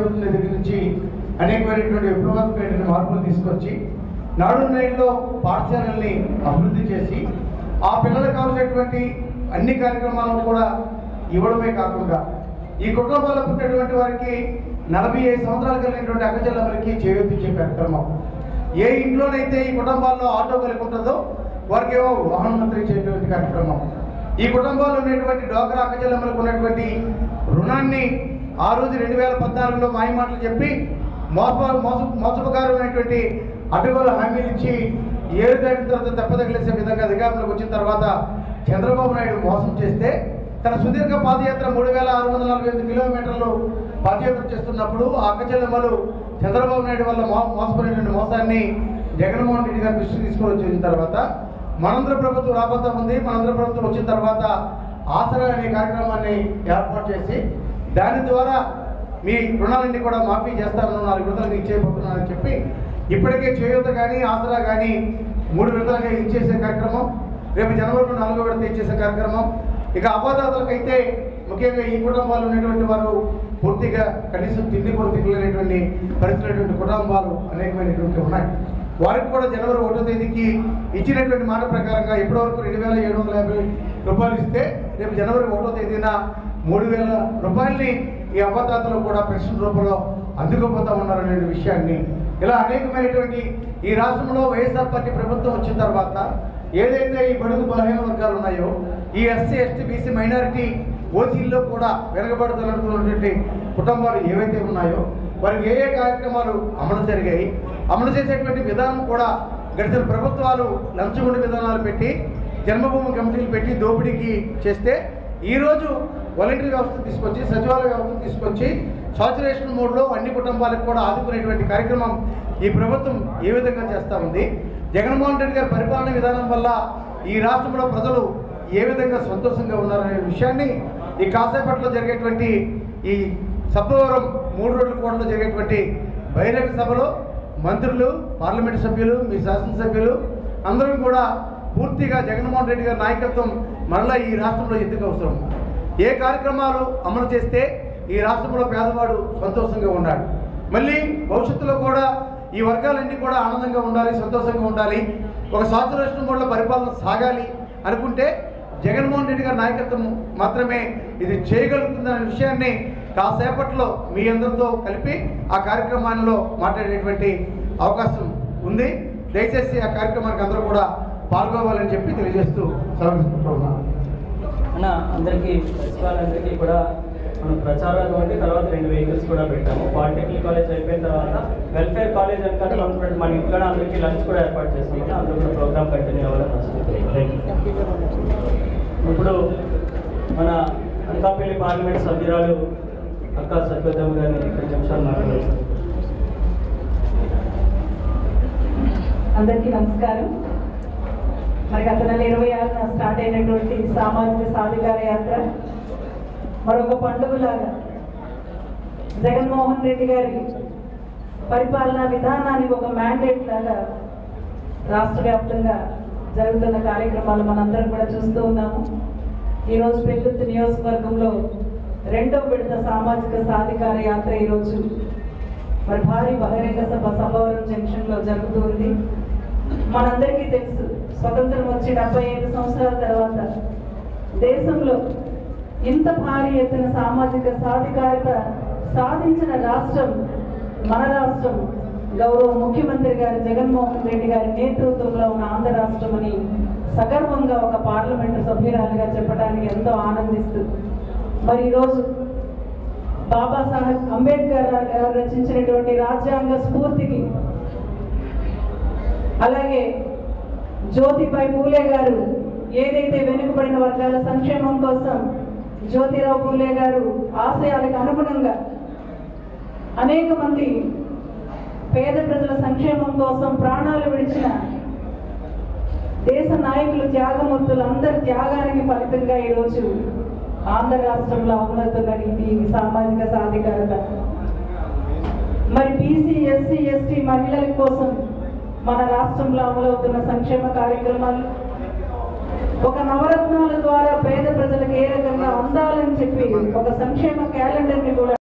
చేపట్టిన దగ్గర నుంచి అనేకమైనటువంటి విప్లవాత్మకమైన మార్పులు తీసుకొచ్చి నాడు నేడులో పాఠశాలల్ని అభివృద్ధి చేసి ఆ పిల్లలకు కావాల్సినటువంటి అన్ని కార్యక్రమాలను కూడా ఇవ్వడమే కాకుండా ఈ కుటుంబాల్లో పుట్టినటువంటి వారికి 45 సంవత్సరాలు కలిగినటువంటి అక్కచెల్లెమ్మలకి చేయూతిచ్చే కార్యక్రమం. ఏ ఇంట్లోనైతే ఈ కుటుంబాల్లో ఆటో కలిగి ఉంటుందో వారికి ఏమో వాహనం అందించేటువంటి కార్యక్రమం. ఈ కుటుంబాల్లో ఉన్నటువంటి డ్వాక్రా అక్కచెల్లెమ్మలకు ఉన్నటువంటి రుణాన్ని ఆ రోజు 2014లో మాయమాటలు చెప్పి మోసపకారమైనటువంటి అడ్డుగోలు హామీలు ఇచ్చి 7 దాటిన తర్వాత దెబ్బతగిలేసే విధంగా అధికారంలోకి వచ్చిన తర్వాత చంద్రబాబు నాయుడు మోసం చేస్తే తన సుదీర్ఘ పాదయాత్ర 3648 కిలోమీటర్లు పాదయాత్ర చేస్తున్నప్పుడు ఆ అక్కచెల్లెమ్మలు చంద్రబాబు నాయుడు వల్ల మోసపోయినటువంటి మోసాన్ని జగన్మోహన్ రెడ్డి గారి దృష్టికి తీసుకొని వచ్చిన తర్వాత మనందర ప్రభుత్వం రాబోతా ఉంది. మనందర ప్రభుత్వం వచ్చిన తర్వాత ఆసరా అనే కార్యక్రమాన్ని ఏర్పాటు చేసి దాని ద్వారా మీ రుణాలన్నీ కూడా మాఫీ చేస్తాను, 4 విడతలుగా ఇచ్చేయబోతున్నానని చెప్పి ఇప్పటికే చేయూత కానీ ఆసరా కానీ 3 విడతలుగా ఇచ్చేసే కార్యక్రమం, రేపు జనవరిలో 4వ విడత ఇచ్చేసే కార్యక్రమం. ఇక అవ్వదాతలకైతే ముఖ్యంగా ఈ కుటుంబాలు ఉన్నటువంటి వారు పూర్తిగా కనీసం తిండి కూడా తినలేనటువంటి పరిస్థితులైనటువంటి కుటుంబాలు అనేకమైనటువంటి ఉన్నాయి. వారికి కూడా జనవరి 1వ తేదీకి ఇచ్చినటువంటి మాట ప్రకారంగా ఇప్పటివరకు 2750 రూపాయలు ఇస్తే రేపు జనవరి 1వ తేదీన 3000 రూపాయలని ఈ అవ్వదాతలు కూడా పెన్షన్ రూపంలో అందుకోపోతా ఉన్నారనే విషయాన్ని ఇలా అనేకమైనటువంటి ఈ రాష్ట్రంలో వైఎస్ఆర్ పార్టీ ప్రభుత్వం వచ్చిన తర్వాత ఏదైతే ఈ బడుగు బలహీన వర్గాలు ఉన్నాయో ఈ ఎస్సీ ఎస్టీ బీసీ మైనారిటీ ఓసీల్లో కూడా వెనకబడుతున్నటువంటి కుటుంబాలు ఏవైతే ఉన్నాయో వారికి ఏ కార్యక్రమాలు అమలు జరిగాయి, అమలు చేసేటువంటి విధానం కూడా గడిచిన ప్రభుత్వాలు లంచగొండ విధానాలు పెట్టి జన్మభూమి కమిటీలు పెట్టి దోపిడీకి చేస్తే ఈరోజు వాలంటరీ వ్యవస్థ తీసుకొచ్చి సచివాలయ వ్యవస్థ తీసుకొచ్చి సాచురేషన్ మోడ్లో అన్ని కుటుంబాలకు కూడా ఆదుకునేటువంటి కార్యక్రమం ఈ ప్రభుత్వం ఏ విధంగా చేస్తూ ఉంది. జగన్మోహన్ రెడ్డి గారి పరిపాలన విధానం వల్ల ఈ రాష్ట్రంలో ప్రజలు ఏ విధంగా సంతోషంగా ఉన్నారనే విషయాన్ని ఈ కాసేపట్లో జరిగేటువంటి ఈ సభవరం 3 రోజుల కోటలో జరిగేటువంటి బహిరంగ సభలో మంత్రులు, పార్లమెంటు సభ్యులు, మీ శాసనసభ్యులు అందరూ కూడా పూర్తిగా జగన్మోహన్ రెడ్డి గారి నాయకత్వం మరలా ఈ రాష్ట్రంలో ఎందుకు అవసరం, ఏ కార్యక్రమాలు అమలు చేస్తే ఈ రాష్ట్రంలో పేదవాడు సంతోషంగా ఉన్నాడు, మళ్ళీ భవిష్యత్తులో కూడా ఈ వర్గాలన్నీ కూడా ఆనందంగా ఉండాలి, సంతోషంగా ఉండాలి, ఒక సాచురేషన్ మోడ్లో పరిపాలన సాగాలి అనుకుంటే జగన్మోహన్ రెడ్డి గారి నాయకత్వం మాత్రమే ఇది చేయగలుగుతుందనే విషయాన్ని కాసేపట్లో మీ అందరితో కలిపి ఆ కార్యక్రమాల్లో మాట్లాడేటువంటి అవకాశం ఉంది. దయచేసి ఆ కార్యక్రమానికి అందరూ కూడా పాల్గొవాలని చెప్పి తెలియజేస్తూ సెలవుకుంటున్నాను. అన్న అందరికీ వాళ్ళందరికీ కూడా మనం ప్రచారాలు అంటే తర్వాత 2 వెహికల్స్ కూడా పెట్టాము. పాలిటెక్నిక్ కాలేజ్ అయిపోయిన తర్వాత వెల్ఫేర్ కాలేజ్ అనుకుంటే మన ఇంట్లో అందరికీ లంచ్ కూడా ఏర్పాటు చేస్తాం. అందరూ కూడా ప్రోగ్రామ్ కంటిన్యూ అవ్వాలని వస్తుంది. ఇప్పుడు మన అనకాపల్లి పార్లమెంట్ సభ్యురాలు అక్క సత్యోదయం గారిని 2 నిమిషాలు మాట్లాడుతున్నారు. అందరికీ నమస్కారం. మరి గత నెల 26న స్టార్ట్ అయినటువంటి సామాజిక సాధికార యాత్ర మరొక పండుగలాగా జగన్మోహన్ రెడ్డి గారి పరిపాలనా విధానానికి ఒక మ్యాండేట్ లాగా రాష్ట్ర వ్యాప్తంగా జరుగుతున్న కార్యక్రమాలు మనందరం కూడా చూస్తూ ఉన్నాము. ఈరోజు పెద్దుర్తి నియోజకవర్గంలో 2వ విడత సామాజిక సాధికార యాత్ర ఈరోజు మరి భారీ బహిరంగ సభ సభవరం జంక్షన్లో జరుగుతూ ఉంది. మనందరికీ తెలుసు, స్వతంత్రం వచ్చి 75 సంవత్సరాల తర్వాత దేశంలో ఇంత భారీ ఎత్తున సామాజిక సాధికారత సాధించిన రాష్ట్రం మన రాష్ట్రం. గౌరవ ముఖ్యమంత్రి గారు జగన్మోహన్ రెడ్డి గారి నేతృత్వంలో ఉన్న ఆంధ్ర రాష్ట్రం అని సగర్వంగా ఒక పార్లమెంటు సభ్యురాలుగా చెప్పడానికి ఎంతో ఆనందిస్తూ మరి ఈరోజు బాబాసాహెబ్ అంబేద్కర్ గారు రచించినటువంటి రాజ్యాంగ స్ఫూర్తికి, అలాగే జ్యోతిబాయి పూలే గారు ఏదైతే వెనుకబడిన వర్గాల సంక్షేమం కోసం జ్యోతిరావు పూలే గారు ఆశయాలకు అనుగుణంగా అనేక మంది పేద ప్రజల సంక్షేమం కోసం ప్రాణాలు విడిచిన దేశ నాయకులు, త్యాగమూర్తులు అందరి త్యాగానికి ఫలితంగా ఈరోజు ఆంధ్ర రాష్ట్రంలో అమలవుతున్న ఈ సామాజిక సాధికారత మరి బీసీ, ఎస్సీ, ఎస్టీ మహిళల కోసం మన రాష్ట్రంలో అమలవుతున్న సంక్షేమ కార్యక్రమాలు ఒక నవరత్నాల ద్వారా పేద ప్రజలకు ఏ రకంగా అందాలని చెప్పి ఒక సంక్షేమ క్యాలెండర్ని కూడా